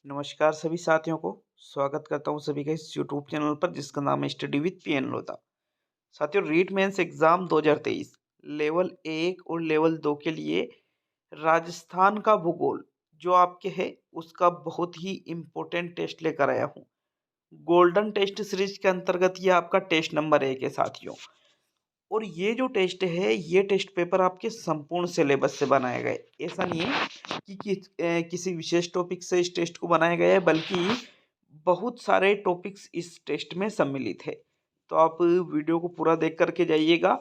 नमस्कार सभी साथियों को। स्वागत करता हूं सभी का इस यूट्यूब चैनल पर जिसका नाम है स्टडी विद पीएन लोधा। साथियों, रीट मेंस एग्जाम 2023 लेवल 1 और लेवल 2 के लिए राजस्थान का भूगोल जो आपके है उसका बहुत ही इम्पोर्टेंट टेस्ट लेकर आया हूं। गोल्डन टेस्ट सीरीज के अंतर्गत ये आपका टेस्ट नंबर 1 है साथियों। और ये जो टेस्ट है ये टेस्ट पेपर आपके संपूर्ण सिलेबस से बनाए गए। ऐसा नहीं है कि किसी विशेष टॉपिक से इस टेस्ट को बनाया गया है, बल्कि बहुत सारे टॉपिक्स इस टेस्ट में सम्मिलित है। तो आप वीडियो को पूरा देख करके जाइएगा।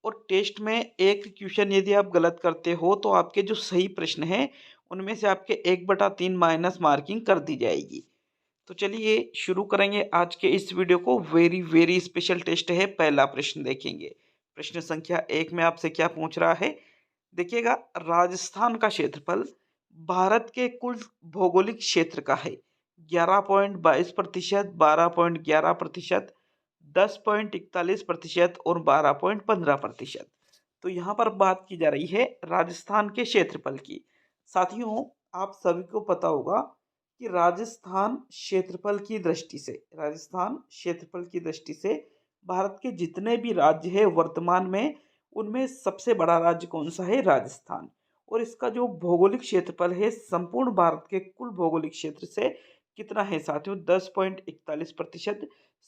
और टेस्ट में एक क्वेश्चन यदि आप गलत करते हो तो आपके जो सही प्रश्न हैं उनमें से आपके 1/3 माइनस मार्किंग कर दी जाएगी। तो चलिए शुरू करेंगे आज के इस वीडियो को। वेरी वेरी स्पेशल टेस्ट है। पहला प्रश्न देखेंगे। प्रश्न संख्या 1 में आपसे क्या पूछ रहा है, देखिएगा। राजस्थान का क्षेत्रफल भारत के कुल भौगोलिक क्षेत्र का है 11.22%, 12.11%, 10.41% और 12.15%। तो यहाँ पर बात की जा रही है राजस्थान के क्षेत्रफल की। साथियों, आप सभी को पता होगा कि राजस्थान क्षेत्रफल की दृष्टि से भारत के जितने भी राज्य हैं वर्तमान में, उनमें सबसे बड़ा राज्य कौन सा है? राजस्थान। और इसका जो भौगोलिक क्षेत्रफल है संपूर्ण भारत के कुल भौगोलिक क्षेत्र से कितना है साथियों? 10.41%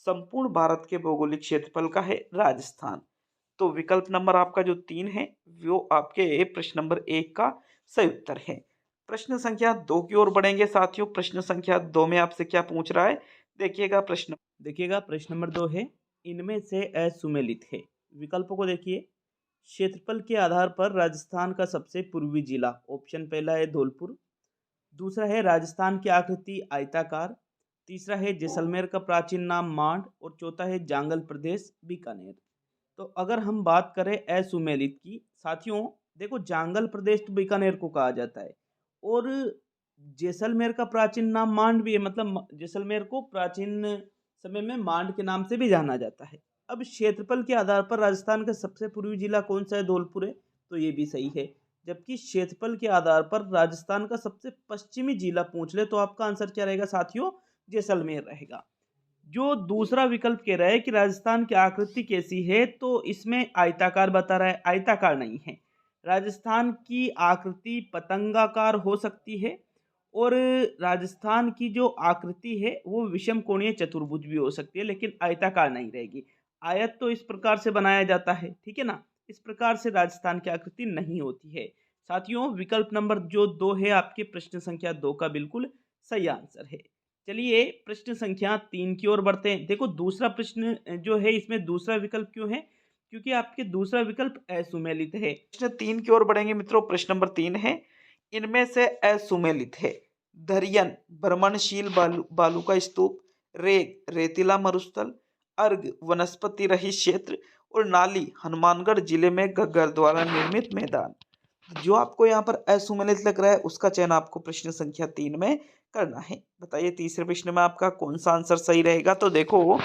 संपूर्ण भारत के भौगोलिक क्षेत्रफल का है राजस्थान। तो विकल्प नंबर आपका जो 3 है वो आपके प्रश्न नंबर 1 का सही उत्तर है। प्रश्न संख्या 2 की ओर बढ़ेंगे साथियों। प्रश्न संख्या 2 में आपसे क्या पूछ रहा है, देखिएगा प्रश्न नंबर 2 है, इनमें से असुमेलित है। विकल्पों को देखिए। क्षेत्रफल के आधार पर राजस्थान का सबसे पूर्वी जिला, ऑप्शन पहला है धौलपुर। दूसरा है राजस्थान की आकृति आयताकार। तीसरा है जैसलमेर का प्राचीन नाम मांड। और चौथा है जांगल प्रदेश बीकानेर। तो अगर हम बात करें असुमेलित की, साथियों देखो, जांगल प्रदेश तो बीकानेर को कहा जाता है। और जैसलमेर का प्राचीन नाम मांड भी है, मतलब जैसलमेर को प्राचीन समय में मांड के नाम से भी जाना जाता है। अब क्षेत्रफल के आधार पर राजस्थान का सबसे पूर्वी जिला कौन सा है? धौलपुर है। तो ये भी सही है। जबकि क्षेत्रफल के आधार पर राजस्थान का सबसे पश्चिमी जिला पूछ ले तो आपका आंसर क्या रहेगा साथियों? जैसलमेर रहेगा। जो दूसरा विकल्प कह रहा है कि राजस्थान की आकृति कैसी है, तो इसमें आयताकार बता रहा है। आयताकार नहीं है। राजस्थान की आकृति पतंगाकार हो सकती है। और राजस्थान की जो आकृति है वो विषम कोणीय चतुर्भुज भी हो सकती है, लेकिन आयताकार नहीं रहेगी। आयत तो इस प्रकार से बनाया जाता है, ठीक है ना। इस प्रकार से राजस्थान की आकृति नहीं होती है। साथियों, विकल्प नंबर जो 2 है आपके प्रश्न संख्या 2 का बिल्कुल सही आंसर है। चलिए प्रश्न संख्या 3 की ओर बढ़ते हैं। देखो, दूसरा प्रश्न जो है इसमें दूसरा विकल्प क्यों है? क्योंकि आपके दूसरा विकल्प असुमेलित है। प्रश्न 3 की ओर बढ़ेंगे मित्रों। प्रश्न नंबर 3 है, इनमें से असुमेलित है दरियन भ्रमणशील बालू का स्तूप, रेग रेतीला मरुस्थल, अर्ग वनस्पति रहित क्षेत्र और नाली हनुमानगढ़ जिले में घग्गर द्वारा निर्मित मैदान। जो आपको यहाँ पर असुमेलित लग रहा है उसका चयन आपको प्रश्न संख्या 3 में करना है। बताइए तीसरे प्रश्न में आपका कौन सा आंसर सही रहेगा? तो देखो,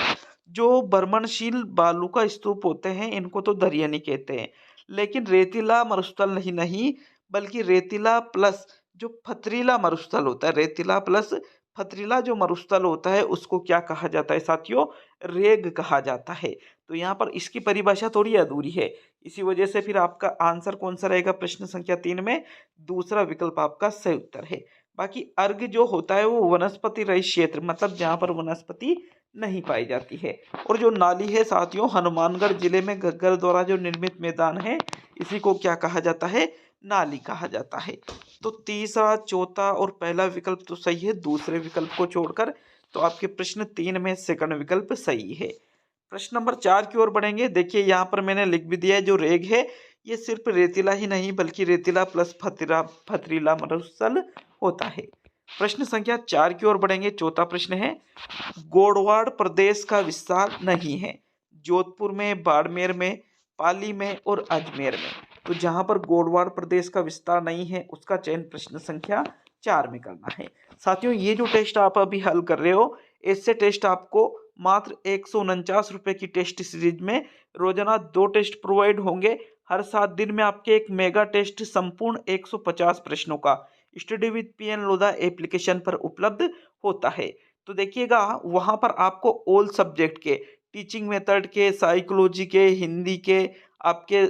जो भ्रमणशील बालू का स्तूप होते हैं इनको तो दरियानी कहते हैं, लेकिन रेतीला मरुस्थल नहीं बल्कि रेतीला प्लस जो पथरीला मरुस्थल होता है, रेतीला प्लस पथरीला जो मरुस्थल होता है उसको क्या कहा जाता है साथियों? रेग कहा जाता है। तो यहाँ पर इसकी परिभाषा थोड़ी अधूरी है। इसी वजह से फिर आपका आंसर कौन सा रहेगा प्रश्न संख्या 3 में? दूसरा विकल्प आपका सही उत्तर है। बाकी अर्ग जो होता है वो वनस्पति रहित क्षेत्र, मतलब जहाँ पर वनस्पति नहीं पाई जाती है। और जो नाली है साथियों, हनुमानगढ़ जिले में घग्गर द्वारा जो निर्मित मैदान है इसी को क्या कहा जाता है? नाली कहा जाता है। तो तीसरा, चौथा और पहला विकल्प तो सही है। दूसरे विकल्प को छोड़कर तो आपके प्रश्न 3 में सेकंड विकल्प सही है। प्रश्न नंबर 4 की ओर बढ़ेंगे। देखिए यहाँ पर मैंने लिख भी दिया है, जो रेग है ये सिर्फ रेतीला ही नहीं बल्कि रेतीला प्लस पथरीला मरुस्थल होता है। प्रश्न संख्या 4 की ओर बढ़ेंगे। चौथा प्रश्न है, गोडवाड़ प्रदेश का विस्तार नहीं है जोधपुर में, बाड़मेर में, पाली में और अजमेर में। तो जहां पर गोडवाड़ प्रदेश का विस्तार नहीं है उसका चयन प्रश्न संख्या 4 में करना है। साथियों, ये जो टेस्ट आप अभी हल कर रहे हो, इससे टेस्ट आपको मात्र 149 रुपए की टेस्ट सीरीज में रोजाना 2 टेस्ट प्रोवाइड होंगे। हर 7 दिन में आपके एक मेगा टेस्ट संपूर्ण 150 प्रश्नों का study with PN Lodha application पर उपलब्ध होता है। तो देखिएगा वहाँ पर आपको ऑल सब्जेक्ट के, टीचिंग मेथड के, साइकोलॉजी के, हिंदी के, आपके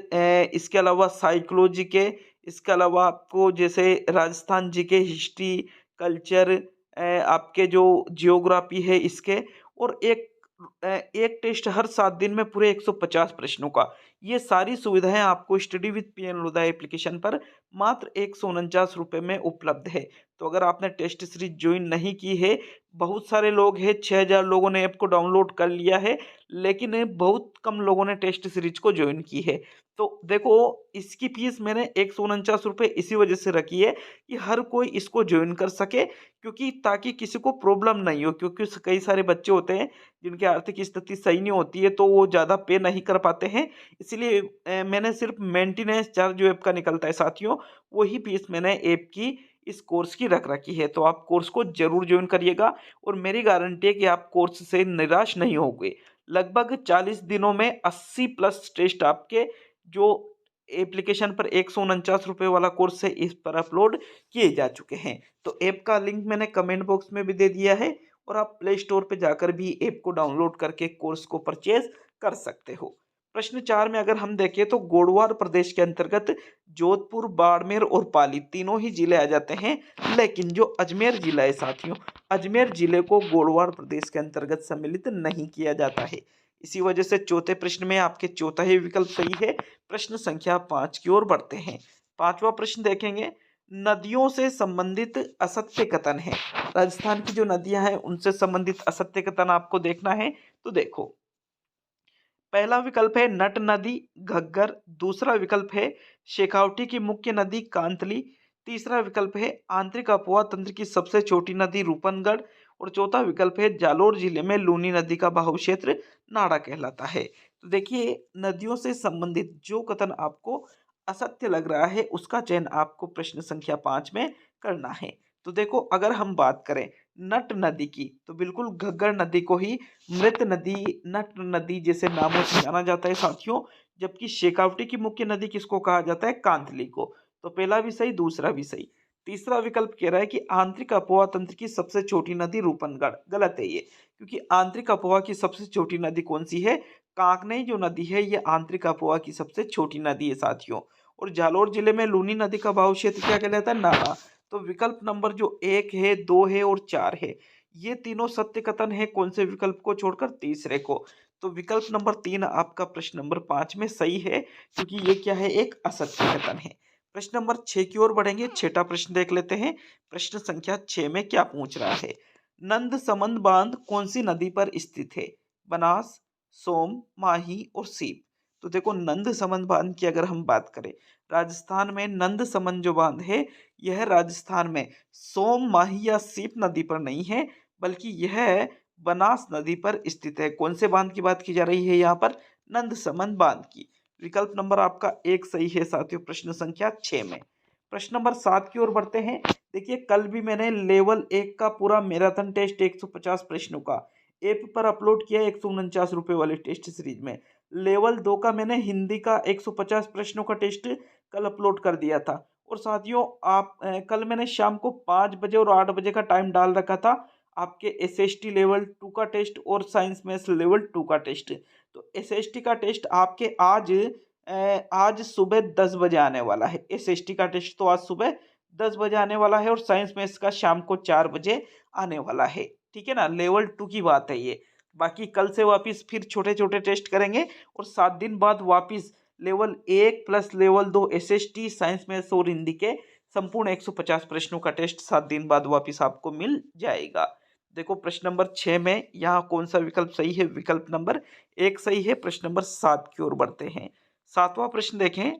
इसके अलावा साइकोलॉजी के, इसके अलावा आपको जैसे राजस्थान जीके, हिस्ट्री, कल्चर, आपके जो जियोग्राफी है इसके, और एक टेस्ट हर 7 दिन में पूरे 150 प्रश्नों का। ये सारी सुविधाएं आपको study with PN Lodha application पर मात्र 149 रुपये में उपलब्ध है। तो अगर आपने टेस्ट सीरीज ज्वाइन नहीं की है, बहुत सारे लोग हैं, 6000 लोगों ने ऐप को डाउनलोड कर लिया है, लेकिन बहुत कम लोगों ने टेस्ट सीरीज को ज्वाइन की है। तो देखो इसकी फीस मैंने 149 रुपये इसी वजह से रखी है कि हर कोई इसको ज्वाइन कर सके, क्योंकि ताकि किसी को प्रॉब्लम नहीं हो, क्योंकि कई सारे बच्चे होते हैं जिनकी आर्थिक स्थिति सही नहीं होती है, तो वो ज़्यादा पे नहीं कर पाते हैं। इसलिए मैंने सिर्फ मेंटेनेंस चार्ज जो ऐप का निकलता है साथियों, वही फीस मैंने ऐप की इस कोर्स की रख रखी है। तो आप कोर्स को जरूर ज्वाइन करिएगा, और मेरी गारंटी है कि आप कोर्स से निराश नहीं होंगे। लगभग 40 दिनों में 80+ टेस्ट आपके जो एप्लीकेशन पर 149 रुपये वाला कोर्स है इस पर अपलोड किए जा चुके हैं। तो ऐप का लिंक मैंने कमेंट बॉक्स में भी दे दिया है, और आप प्ले स्टोर पर जाकर भी ऐप को डाउनलोड करके कोर्स को परचेज कर सकते हो। प्रश्न 4 में अगर हम देखें तो गोडवार प्रदेश के अंतर्गत जोधपुर, बाड़मेर और पाली तीनों ही जिले आ जाते हैं, लेकिन जो अजमेर जिला है साथियों, अजमेर जिले को गोडवार प्रदेश के अंतर्गत सम्मिलित नहीं किया जाता है। इसी वजह से चौथे प्रश्न में आपके चौथा ही विकल्प सही है। प्रश्न संख्या 5 की ओर बढ़ते हैं। 5वां प्रश्न देखेंगे, नदियों से संबंधित असत्य कथन है। राजस्थान की जो नदियां हैं उनसे संबंधित असत्य कथन आपको देखना है। तो देखो, पहला विकल्प है नट नदी घग्गर, दूसरा विकल्प है शेखावटी की मुख्य नदी कांतली, तीसरा विकल्प है आंतरिक अफवाह तंत्र की सबसे छोटी नदी रूपनगढ़, और चौथा विकल्प है जालोर जिले में लूनी नदी का बहाव क्षेत्र नाड़ा कहलाता है। तो देखिए नदियों से संबंधित जो कथन आपको असत्य लग रहा है उसका चयन आपको प्रश्न संख्या 5 में करना है। तो देखो अगर हम बात करें नट नदी की, तो बिल्कुल घग्गर नदी को ही मृत नदी, नट नदी जैसे नामों से जाना जाता है साथियों। जबकि शेखावटी की मुख्य नदी किसको कहा जाता है? कांतली को। तो पहला भी सही, दूसरा भी सही। तीसरा विकल्प कह रहा है कि आंतरिक अफवाह तंत्र की सबसे छोटी नदी रूपनगढ़, गलत है ये, क्योंकि आंतरिक अफवाह की सबसे छोटी नदी कौन सी है? कांकनेई जो नदी है ये आंतरिक अफवाह की सबसे छोटी नदी है साथियों। और जालोर जिले में लूनी नदी का बहाव क्षेत्र क्या कहलाता है? नाला। तो विकल्प नंबर जो 1 है, 2 है और 4 है, ये तीनों सत्य कथन है। कौन से विकल्प को छोड़कर? तीसरे को। तो विकल्प नंबर 3 आपका प्रश्न नंबर 5 में सही है, क्योंकि ये क्या है? एक असत्य कथन है। प्रश्न नंबर 6 की ओर बढ़ेंगे। छठा प्रश्न देख लेते हैं। प्रश्न संख्या 6 में क्या पूछ रहा है? नंद समंद बांध कौन सी नदी पर स्थित है? बनास, सोम, माही और सीप। तो देखो नंद समंद बांध की अगर हम बात करें, राजस्थान में नंद समंद जो बांध है यह राजस्थान में सोम, माही या सीप नदी पर नहीं है, बल्कि यह बनास नदी पर स्थित है। कौन से बांध की बात की जा रही है यहाँ पर? नंद समंद बांध की। विकल्प नंबर आपका 1 सही है साथियों, प्रश्न संख्या 6 में। प्रश्न नंबर 7 की ओर बढ़ते हैं। देखिए कल भी मैंने लेवल 1 का पूरा मैराथन टेस्ट 150 प्रश्नों का ऐप पर अपलोड किया 149 रुपये वाले टेस्ट सीरीज में। लेवल 2 का मैंने हिंदी का 150 प्रश्नों का टेस्ट कल अपलोड कर दिया था। और साथियों आप कल मैंने शाम को 5 बजे और 8 बजे का टाइम डाल रखा था आपके एसएसटी लेवल 2 का टेस्ट और साइंस मैथ्स लेवल 2 का टेस्ट। तो एसएसटी का टेस्ट आपके आज सुबह 10 बजे आने वाला है। एसएसटी का टेस्ट तो आज सुबह 10 बजे आने वाला है, और साइंस मैथ्स का शाम को 4 बजे आने वाला है। ठीक है ना, लेवल 2 की बात है ये। बाकी कल से वापस फिर छोटे छोटे टेस्ट करेंगे, और 7 दिन बाद वापस level 1 plus level 2 SST, science maths और हिंदी के संपूर्ण 150 प्रश्नों का टेस्ट 7 दिन बाद वापस आपको मिल जाएगा। देखो प्रश्न नंबर 6 में यहाँ कौन सा विकल्प सही है? विकल्प नंबर 1 सही है। प्रश्न नंबर 7 की ओर बढ़ते हैं। 7वां प्रश्न देखें,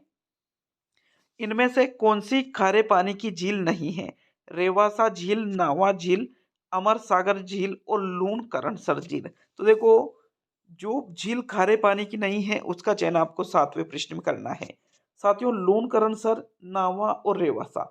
इनमें से कौन सी खारे पानी की झील नहीं है? रेवासा झील, नावा झील, अमर सागर झील और लूणकरणसर झील। तो देखो जो झील खारे पानी की नहीं है उसका चयन आपको 7वें प्रश्न में करना है। साथियों लूणकरणसर, नावा और रेवासा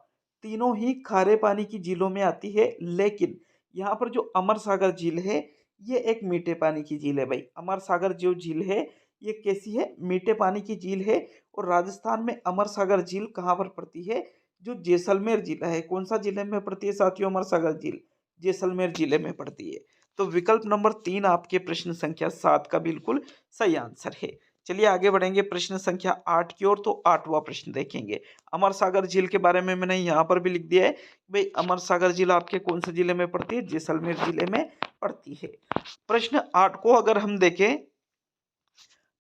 तीनों ही खारे पानी की झीलों में आती है, लेकिन यहाँ पर जो अमर सागर झील है ये एक मीठे पानी की झील है भाई। अमर सागर जो झील है ये कैसी है? मीठे पानी की झील है। और राजस्थान में अमर सागर झील कहाँ पर पड़ती है? जो जैसलमेर जिला है, कौन सा जिले में पड़ती है साथियों? अमरसागर झील जैसलमेर जिले में पड़ती है। तो विकल्प नंबर 3 आपके प्रश्न संख्या 7 का बिल्कुल सही आंसर है। चलिए आगे बढ़ेंगे प्रश्न संख्या 8 की ओर। तो 8वां प्रश्न देखेंगे। अमरसागर झील के बारे में मैंने यहाँ पर भी लिख दिया है। भाई अमरसागर झील आपके कौन से जिले में पड़ती है? जैसलमेर जिले में पड़ती है। प्रश्न 8 को अगर हम देखें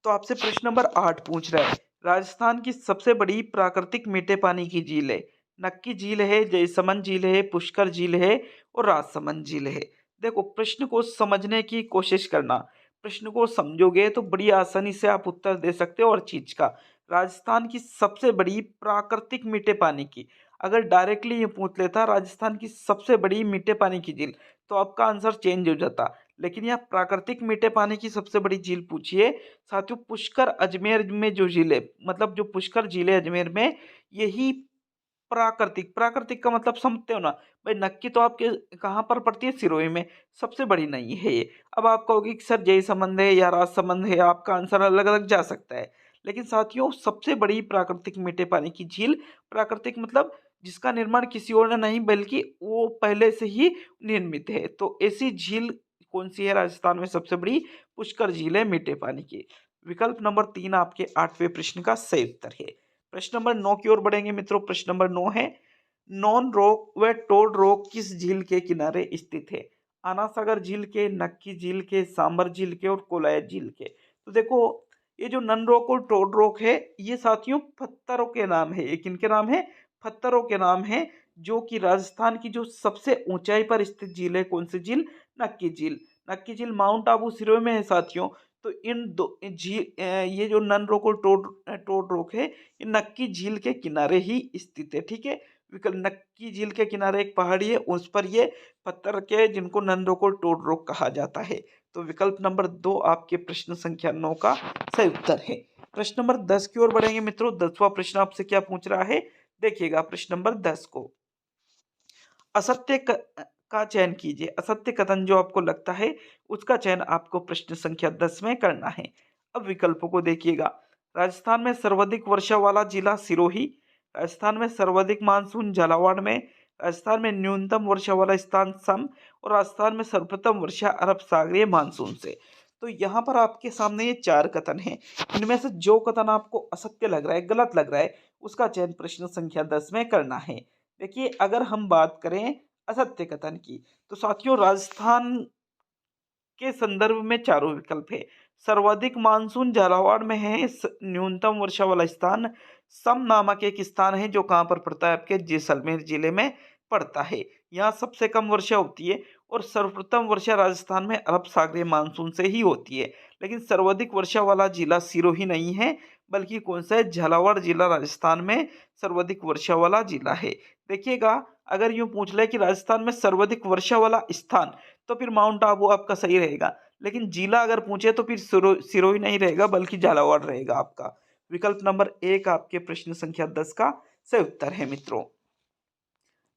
तो आपसे प्रश्न नंबर 8 पूछ रहा है, राजस्थान की सबसे बड़ी प्राकृतिक मीठे पानी की झील है? नक्की झील है, जयसमंद झील है, पुष्कर झील है और राजसमंद झील है। देखो प्रश्न को समझने की कोशिश करना, प्रश्न को समझोगे तो बड़ी आसानी से आप उत्तर दे सकते हो। और चीज का, राजस्थान की सबसे बड़ी प्राकृतिक मीठे पानी की, अगर डायरेक्टली ये पूछ लेता राजस्थान की सबसे बड़ी मीठे पानी की झील, तो आपका आंसर चेंज हो जाता। लेकिन यह प्राकृतिक मीठे पानी की सबसे बड़ी झील पूछी है साथियों। पुष्कर अजमेर में जो झील है, मतलब जो पुष्कर झील है अजमेर में, यही प्राकृतिक, प्राकृतिक का मतलब समझते हो ना भाई। नक्की तो आपके कहाँ पर पड़ती है? सिरोही में, सबसे बड़ी नहीं है ये। अब आप कहोगे कि सर जय संबंध है या राजसमंद है, आपका आंसर अलग अलग जा सकता है। लेकिन साथियों सबसे बड़ी प्राकृतिक मीठे पानी की झील, प्राकृतिक मतलब जिसका निर्माण किसी और ने नहीं बल्कि वो पहले से ही निर्मित है, तो ऐसी झील कौन सी है राजस्थान में सबसे बड़ी? पुष्कर झील है मीठे पानी की। विकल्प नंबर 3 आपके 8वें प्रश्न का सही उत्तर है। प्रश्न नंबर 9 की ओर बढ़ेंगे मित्रों। प्रश्न नंबर 9 है, नॉन रॉक व टोड रॉक किस झील के किनारे स्थित है? आना सागर झील के, नक्की झील के, सांबर झील के और कोलायत झील के। तो देखो ये जो नन रॉक और टोड रॉक है, ये साथियों पत्थरों के नाम है। ये किनके नाम है? पत्थरों के नाम है, जो कि राजस्थान की जो सबसे ऊंचाई पर स्थित झील है। कौन सी झील? नक्की झील। नक्की झील माउंट आबू सिरोही में है साथियों। तो इन दो झील, ये जो नन रॉक और टोड टोड रॉक है, ये नक्की झील के किनारे ही स्थित है। ठीक है, विकल्प नक्की झील के किनारे एक पहाड़ी है, उस पर ये पत्थर के जिनको नन रॉक और टोड रॉक कहा जाता है। तो विकल्प नंबर 2 आपके प्रश्न संख्या 9 का सही उत्तर है। प्रश्न नंबर 10 की ओर बढ़ेंगे मित्रों। 10वां प्रश्न आपसे क्या पूछ रहा है? देखिएगा प्रश्न नंबर 10 को, असत्य का चयन कीजिए। असत्य कथन जो आपको लगता है उसका चयन आपको प्रश्न संख्या 10 में करना है। अब विकल्पों को देखिएगा। राजस्थान में सर्वाधिक वर्षा वाला जिला सिरोही, राजस्थान में सर्वाधिक मानसून झालावाड़ में, राजस्थान में न्यूनतम वर्षा वाला स्थान सम, और राजस्थान में सर्वप्रथम वर्षा अरब सागरीय मानसून से। तो यहाँ पर आपके सामने ये 4 कथन हैं। इनमें से जो कथन आपको असत्य लग रहा है, गलत लग रहा है, उसका चयन प्रश्न संख्या 10 में करना है। देखिए अगर हम बात करें असत्य कथन की, तो साथियों राजस्थान के संदर्भ में चारों विकल्प है। सर्वाधिक मानसून झालावाड़ में है, न्यूनतम वर्षा वाला स्थान सम नामक एक स्थान है जो कहाँ पर पड़ता है? आपके जैसलमेर जिले में पड़ता है। यहाँ सबसे कम वर्षा होती है और सर्वप्रथम वर्षा राजस्थान में अरब सागरीय मानसून से ही होती है। लेकिन सर्वाधिक वर्षा वाला जिला सिरोही नहीं है, बल्कि कौन सा है? झालावाड़ जिला राजस्थान में सर्वाधिक वर्षा वाला जिला है। देखिएगा अगर यूं पूछ ले कि राजस्थान में सर्वाधिक वर्षा वाला स्थान, तो फिर माउंट आबू आपका सही रहेगा। लेकिन जिला अगर पूछे तो फिर सिरोही नहीं रहेगा बल्कि झालावाड़ रहेगा आपका। विकल्प नंबर 1 आपके प्रश्न संख्या 10 का सही उत्तर है मित्रों।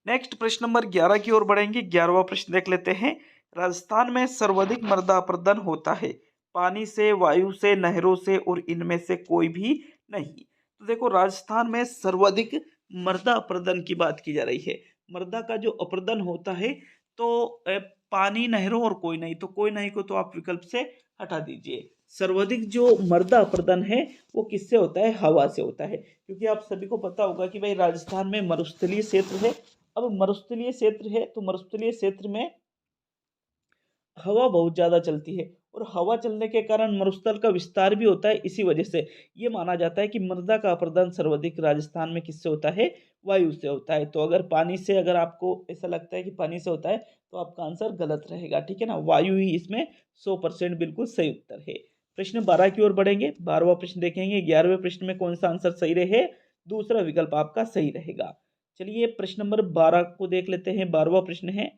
नेक्स्ट प्रश्न नंबर 11 की ओर बढ़ेंगे। 11वां प्रश्न देख लेते हैं। राजस्थान में सर्वाधिक मृदा अपरदन होता है? पानी से, वायु से, नहरों से और इनमें से कोई भी नहीं। तो देखो राजस्थान में सर्वाधिक मृदा अपरदन की बात की जा रही है। मृदा का जो अपरदन होता है, तो पानी, नहरों और कोई नहीं, तो कोई नहीं को तो आप विकल्प से हटा दीजिए। सर्वाधिक जो मृदा अपरदन है वो किससे होता है? हवा से होता है। क्योंकि आप सभी को पता होगा कि भाई राजस्थान में मरुस्थलीय क्षेत्र है। अब मरुस्थलीय क्षेत्र है तो मरुस्थलीय क्षेत्र में हवा बहुत ज़्यादा चलती है, और हवा चलने के कारण मरुस्थल का विस्तार भी होता है। इसी वजह से ये माना जाता है कि मृदा का अपरदन सर्वाधिक राजस्थान में किससे होता है? वायु से होता है। तो अगर पानी से, अगर आपको ऐसा लगता है कि पानी से होता है, तो आपका आंसर गलत रहेगा। ठीक है ना, वायु ही इसमें 100% बिल्कुल सही उत्तर है। प्रश्न 12 की ओर बढ़ेंगे। 12वां प्रश्न देखेंगे। 11वें प्रश्न में कौन सा आंसर सही रहे? दूसरा विकल्प आपका सही रहेगा। चलिए प्रश्न नंबर 12 को देख लेते हैं। 12वां प्रश्न है,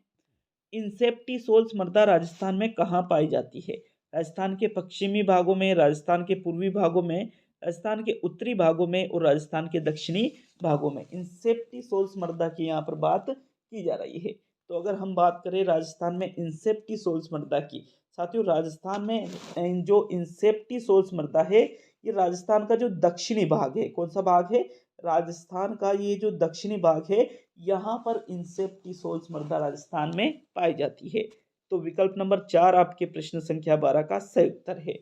इंसेप्टिसोल्स मृदा राजस्थान में कहाँ पाई जाती है? राजस्थान के पश्चिमी भागों में, राजस्थान के पूर्वी भागों में, राजस्थान के उत्तरी भागों में और राजस्थान के दक्षिणी भागों में इंसेप्टिसोल्स मृदा की यहाँ पर बात की जा रही है। तो अगर हम बात करें राजस्थान में इंसेप्टिसोल्स मृदा की, साथियों राजस्थान में जो इंसेप्टिसोल्स मृदा है, ये राजस्थान का जो दक्षिणी भाग है, कौन सा भाग है, राजस्थान का ये जो दक्षिणी भाग है, यहाँ पर इंसेप्ट की सोल्स मृदा राजस्थान में पाई जाती है। तो विकल्प नंबर 4 आपके प्रश्न संख्या 12 का सही उत्तर है।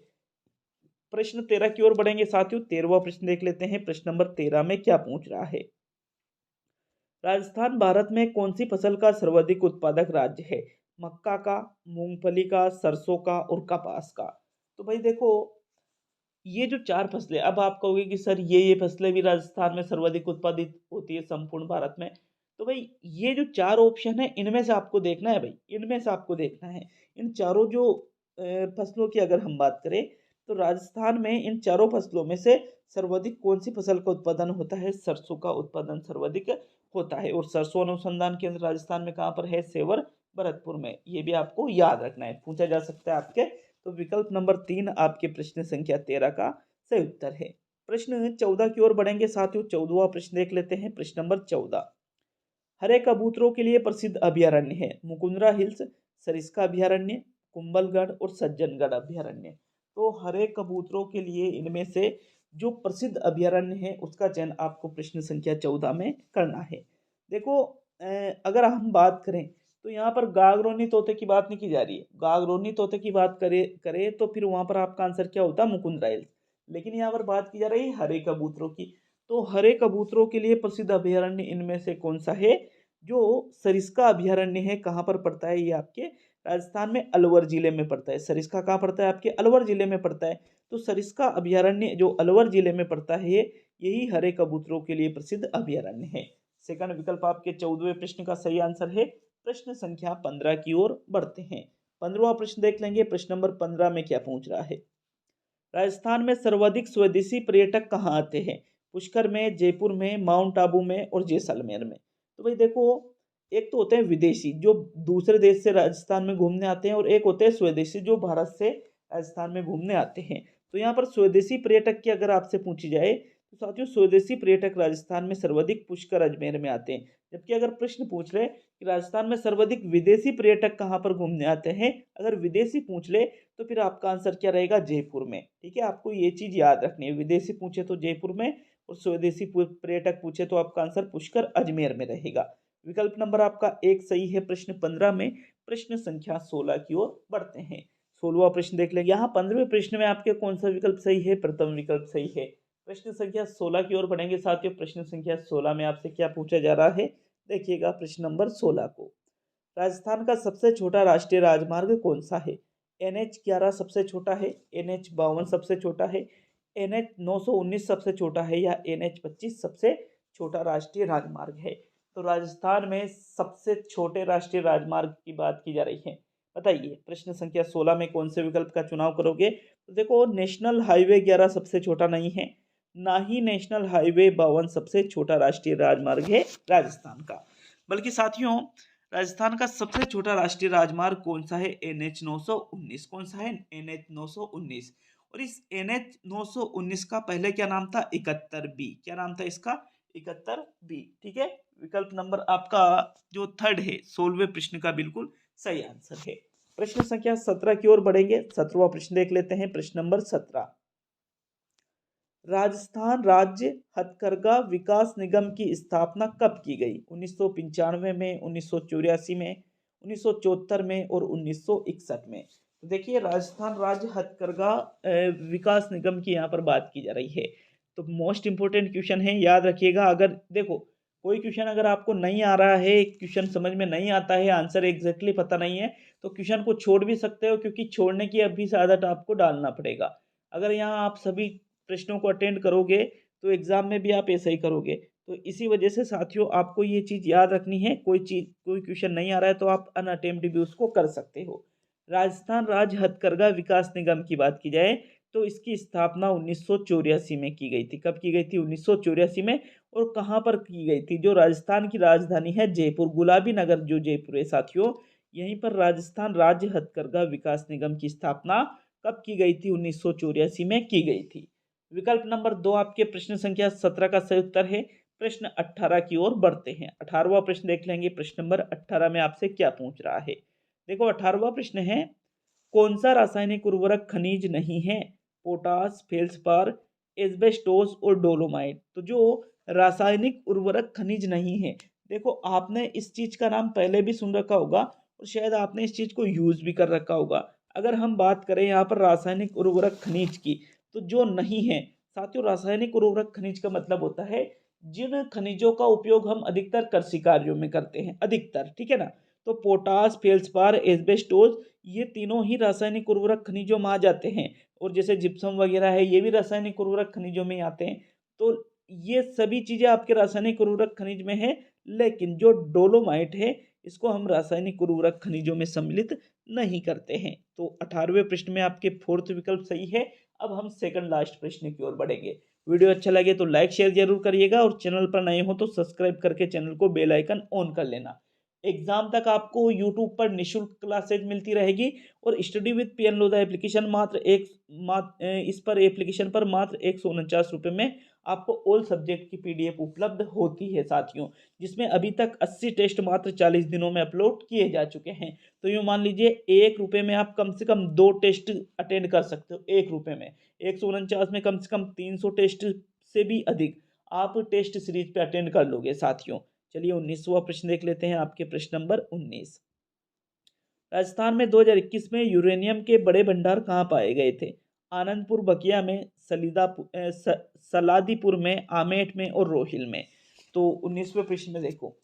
प्रश्न 13 की ओर बढ़ेंगे साथियों। 13वां प्रश्न देख लेते हैं। प्रश्न नंबर 13 में क्या पूछ रहा है। राजस्थान भारत में कौन सी फसल का सर्वाधिक उत्पादक राज्य है। मक्का का, मूंगफली का, सरसों का और कपास का। तो भाई देखो, ये जो चार फसलें, अब आप कहोगे कि सर ये फसलें भी राजस्थान में सर्वाधिक उत्पादित होती है संपूर्ण भारत में। तो भाई ये जो चार ऑप्शन है, इनमें से आपको देखना है भाई, इनमें से आपको देखना है। इन चारों जो फसलों की अगर हम बात करें, तो राजस्थान में इन चारों फसलों में से सर्वाधिक कौन सी फसल का उत्पादन होता है। सरसों का उत्पादन सर्वाधिक होता है। और सरसों अनुसंधान केंद्र राजस्थान में कहाँ पर है, सेवर भरतपुर में। ये भी आपको याद रखना है, पूछा जा सकता है आपके। तो विकल्प नंबर 3 आपके प्रश्न संख्या 13 का सही उत्तर है। प्रश्न 14 की ओर बढ़ेंगे साथियों। 14वां प्रश्न देख लेते हैं। प्रश्न नंबर 14, हरे कबूतरों के लिए प्रसिद्ध अभयारण्य है। मुकुंदरा हिल्स, सरिस्का अभयारण्य, कुंभलगढ़ और सज्जनगढ़ अभयारण्य। तो हरे कबूतरों के लिए इनमें से जो प्रसिद्ध अभयारण्य है, उसका चयन आपको प्रश्न संख्या 14 में करना है। देखो, अगर हम बात करें तो यहाँ पर गागरोनी तोते की बात नहीं की जा रही है। गागरोनी तोते की बात करें तो फिर वहां पर आपका आंसर क्या होता, मुकुंदरा हिल्स। लेकिन यहाँ पर बात की जा रही है हरे कबूतरों की। तो हरे कबूतरों के लिए प्रसिद्ध अभयारण्य इनमें से कौन सा है। जो सरिस्का अभयारण्य है, कहाँ पर पड़ता है, ये आपके राजस्थान में अलवर जिले में पड़ता है। सरिस्का कहाँ पड़ता है, आपके अलवर जिले में पड़ता है। तो सरिस्का अभयारण्य जो अलवर जिले में पड़ता है, यही हरे कबूतरों के लिए प्रसिद्ध अभयारण्य है। सेकंड विकल्प आपके 14वें प्रश्न का सही आंसर है। प्रश्न संख्या 15 की ओर बढ़ते हैं। 15वां प्रश्न देख लेंगे। प्रश्न नंबर 15 में क्या पूछ रहा है। राजस्थान में सर्वाधिक स्वदेशी पर्यटक कहाँ आते हैं। पुष्कर में, जयपुर में, माउंट आबू में और जैसलमेर में। तो भाई देखो, एक तो होते हैं विदेशी जो दूसरे देश से राजस्थान में घूमने आते हैं, और एक होते हैं स्वदेशी जो भारत से राजस्थान में घूमने आते हैं। तो यहाँ पर स्वदेशी पर्यटक की अगर आपसे पूछी जाए, तो साथियों स्वदेशी पर्यटक राजस्थान में सर्वाधिक पुष्कर अजमेर में आते हैं। जबकि अगर प्रश्न पूछ ले कि राजस्थान में सर्वाधिक विदेशी पर्यटक कहाँ पर घूमने आते हैं, अगर विदेशी पूछ ले तो फिर आपका आंसर क्या रहेगा, जयपुर में। ठीक है, आपको ये चीज याद रखनी है। विदेशी पूछे तो जयपुर में, और स्वदेशी पर्यटक पूछे तो आपका आंसर पुष्कर अजमेर में रहेगा। विकल्प नंबर आपका एक सही है प्रश्न 15 में। प्रश्न संख्या 16 की ओर बढ़ते हैं। 16वां प्रश्न देख लेंगे। यहाँ 15वें प्रश्न में आपके कौन सा विकल्प सही है, प्रथम विकल्प सही है। प्रश्न संख्या 16 की ओर बढ़ेंगे साथियों। प्रश्न संख्या 16 में आपसे क्या पूछा जा रहा है, देखिएगा प्रश्न नंबर 16 को। राजस्थान का सबसे छोटा राष्ट्रीय राजमार्ग कौन सा है। NH11 सबसे छोटा है, NH52 सबसे छोटा है, NH919 सबसे छोटा है, या NH25 सबसे छोटा राष्ट्रीय राजमार्ग है। तो राजस्थान में सबसे छोटे राष्ट्रीय राजमार्ग की बात की जा रही है। बताइए प्रश्न संख्या 16 में कौन से विकल्प का चुनाव करोगे। तो देखो, नेशनल हाईवे 11 सबसे छोटा नहीं है, ना ही नेशनल हाईवे 52 सबसे छोटा राष्ट्रीय राजमार्ग है राजस्थान का। बल्कि साथियों, राजस्थान का सबसे छोटा राष्ट्रीय राजमार्ग कौन सा है, NH919। कौन सा है, NH919। और इस NH919 का पहले क्या नाम था, 71B। क्या नाम था इसका, 71B। ठीक है, विकल्प नंबर आपका जो थर्ड है 16वें प्रश्न का बिल्कुल सही आंसर है। प्रश्न संख्या 17 की ओर बढ़ेंगे। 17वां प्रश्न देख लेते हैं। प्रश्न नंबर 17, राजस्थान राज्य हथकरघा विकास निगम की स्थापना कब की गई। 1995 में, 1984 में, 1974 में और 1961 में। तो देखिए, राजस्थान राज्य हथकरघा विकास निगम की यहाँ पर बात की जा रही है। तो मोस्ट इंपोर्टेंट क्वेश्चन है, याद रखिएगा। अगर देखो, कोई क्वेश्चन अगर आपको नहीं आ रहा है, क्वेश्चन समझ में नहीं आता है, आंसर एग्जैक्टली पता नहीं है, तो क्वेश्चन को छोड़ भी सकते हो, क्योंकि छोड़ने की अभी से आदत आपको डालना पड़ेगा। अगर यहाँ आप सभी प्रश्नों को अटेंड करोगे तो एग्जाम में भी आप ऐसा ही करोगे। तो इसी वजह से साथियों, आपको ये चीज़ याद रखनी है। कोई क्वेश्चन नहीं आ रहा है तो आप अनअटेम्प्ट भी उसको कर सकते हो। राजस्थान राज्य हथकरघा विकास निगम की बात की जाए तो इसकी स्थापना 1984 में की गई थी। कब की गई थी, 1984 में। और कहाँ पर की गई थी, जो राजस्थान की राजधानी है जयपुर, गुलाबी नगर जो जयपुर है साथियों, यहीं पर राजस्थान राज्य हथकरघा विकास निगम की स्थापना कब की गई थी, 1984 में की गई थी। विकल्प नंबर 2 आपके प्रश्न संख्या 17 का सही उत्तर है। प्रश्न 18 की ओर बढ़ते हैं। 18वां प्रश्न देख लेंगे। प्रश्न नंबर 18 में आपसे क्या पूछ रहा है। देखो, 18वां प्रश्न है, कौन सा रासायनिक उर्वरक खनिज नहीं है। पोटास, फेल्सपार, एस्बेस्टोस और डोलोमाइट। तो जो रासायनिक उर्वरक खनिज नहीं है, देखो आपने इस चीज का नाम पहले भी सुन रखा होगा और शायद आपने इस चीज को यूज भी कर रखा होगा। अगर हम बात करें यहाँ पर रासायनिक उर्वरक खनिज की, तो जो नहीं है साथियों, रासायनिक उर्वरक खनिज का मतलब होता है जिन खनिजों का उपयोग हम अधिकतर कृषि कार्यों में करते हैं, अधिकतर, ठीक है ना। तो पोटास, फेल्सपार, एस्बेस्टोस, ये तीनों ही रासायनिक उर्वरक खनिजों में आ जाते हैं। और जैसे जिप्सम वगैरह है, ये भी रासायनिक उर्वरक खनिजों में आते हैं। तो ये सभी चीजें आपके रासायनिक उर्वरक खनिज में है, लेकिन जो डोलोमाइट है इसको हम रासायनिक उर्वरक खनिजों में सम्मिलित नहीं करते हैं। तो 18वें प्रश्न में आपके फोर्थ विकल्प सही है। अब हम सेकंड लास्ट प्रश्न की ओर बढ़ेंगे। वीडियो अच्छा लगे तो लाइक शेयर जरूर करिएगा और चैनल पर नए हो तो सब्सक्राइब करके चैनल को बेल आइकन ऑन कर लेना। एग्जाम तक आपको यूट्यूब पर निःशुल्क क्लासेज मिलती रहेगी और study with PN Lodha application इस पर एप्लीकेशन पर मात्र 149 रुपये में आपको ऑल सब्जेक्ट की पीडीएफ उपलब्ध होती है साथियों, जिसमें अभी तक 80 टेस्ट मात्र 40 दिनों में अपलोड किए जा चुके हैं। तो यूँ मान लीजिए 1 रुपये में आप कम से कम 2 टेस्ट अटेंड कर सकते हो। 1 रुपये में 149 में कम से कम 300 टेस्ट से भी अधिक आप टेस्ट सीरीज पे अटेंड कर लोगे साथियों। चलिए 19वां प्रश्न देख लेते हैं। आपके प्रश्न नंबर 19, राजस्थान में 2021 में यूरेनियम के बड़े भंडार कहाँ पाए गए थे? आनंदपुर, बकिया में, सलादीपुर में, आमेठ में और रोहिल में। तो 19वें प्रश्न में देखो,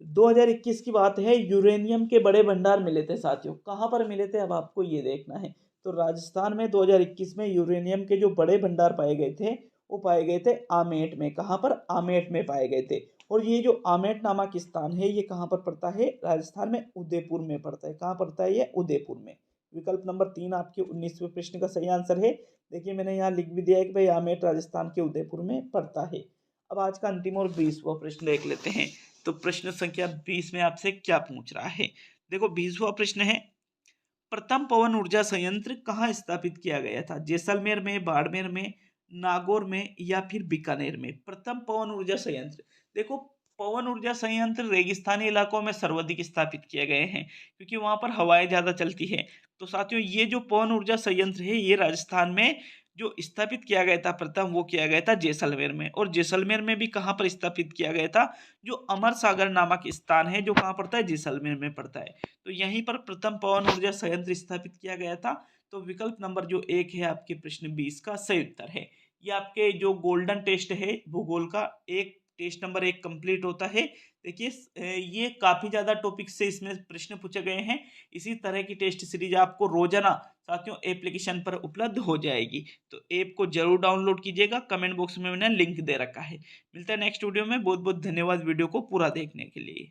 2021 की बात है, यूरेनियम के बड़े भंडार मिले थे साथियों। कहाँ पर मिले थे अब आपको ये देखना है। तो राजस्थान में 2021 में यूरेनियम के जो बड़े भंडार पाए गए थे वो पाए गए थे आमेठ में। कहाँ पर? आमेठ में पाए गए थे। और ये जो आमेठ नामक स्थान है ये कहाँ पर पड़ता है? राजस्थान में उदयपुर में पड़ता है। कहाँ पड़ता है ये? उदयपुर में। विकल्प नंबर 3 आपके 19वें प्रश्न का सही आंसर है। देखिए मैंने यहाँ लिख भी दिया है कि भाई आमेठ राजस्थान के उदयपुर में पड़ता है। अब आज का अंतिम और 20वां प्रश्न देख लेते हैं। तो प्रश्न संख्या 20 में आपसे क्या पूछ रहा है? देखो 20वां प्रश्न है, प्रथम पवन ऊर्जा संयंत्र कहाँ स्थापित किया गया था? जैसलमेर में, बाड़मेर में, नागौर में या फिर बीकानेर में? प्रथम पवन ऊर्जा संयंत्र, देखो पवन ऊर्जा संयंत्र रेगिस्तानी इलाकों में सर्वाधिक स्थापित किए गए हैं क्योंकि वहां पर हवाएं ज्यादा चलती है। तो साथियों ये जो पवन ऊर्जा संयंत्र है ये राजस्थान में जो स्थापित किया गया था प्रथम, वो किया गया था जैसलमेर में। और जैसलमेर में भी कहाँ पर स्थापित किया गया था? जो अमर सागर नामक स्थान है जो कहाँ पड़ता है? जैसलमेर में पड़ता है। तो यहीं पर प्रथम पवन ऊर्जा संयंत्र स्थापित किया गया था। तो विकल्प नंबर जो 1 है आपके प्रश्न 20 का सही उत्तर है। ये आपके जो गोल्डन टेस्ट है भूगोल का, एक टेस्ट नंबर 1 कंप्लीट होता है। देखिए ये काफी ज्यादा टॉपिक से इसमें प्रश्न पूछे गए हैं। इसी तरह की टेस्ट सीरीज आपको रोजाना साथियों एप्लीकेशन पर उपलब्ध हो जाएगी। तो ऐप को जरूर डाउनलोड कीजिएगा, कमेंट बॉक्स में मैंने लिंक दे रखा है। मिलता है नेक्स्ट वीडियो में। बहुत बहुत धन्यवाद वीडियो को पूरा देखने के लिए।